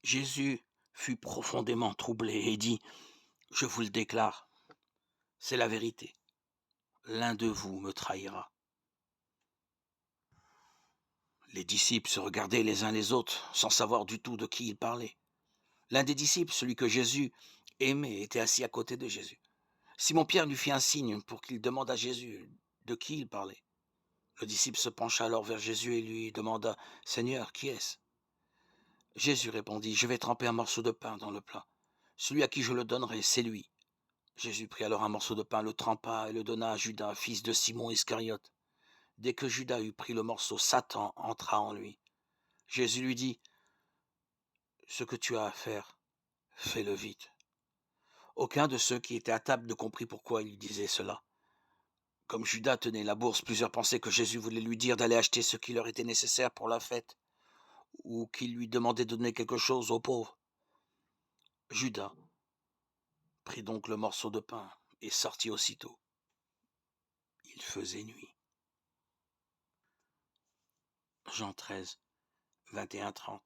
Jésus fut profondément troublé et dit: «Je vous le déclare, c'est la vérité, l'un de vous me trahira.» Les disciples se regardaient les uns les autres sans savoir du tout de qui il parlait. L'un des disciples, celui que Jésus aimait, était assis à côté de Jésus. Simon-Pierre lui fit un signe pour qu'il demande à Jésus de qui il parlait. Le disciple se pencha alors vers Jésus et lui demanda: «Seigneur, qui est-ce?» Jésus répondit: «Je vais tremper un morceau de pain dans le plat. Celui à qui je le donnerai, c'est lui.» Jésus prit alors un morceau de pain, le trempa et le donna à Judas, fils de Simon Iscariote. Dès que Judas eut pris le morceau, Satan entra en lui. Jésus lui dit: «Ce que tu as à faire, fais-le vite.» Aucun de ceux qui étaient à table ne comprit pourquoi il lui disait cela. Comme Judas tenait la bourse, plusieurs pensaient que Jésus voulait lui dire d'aller acheter ce qui leur était nécessaire pour la fête, ou qu'il lui demandait de donner quelque chose aux pauvres. Judas prit donc le morceau de pain et sortit aussitôt. Il faisait nuit. Jean 13, 21-30.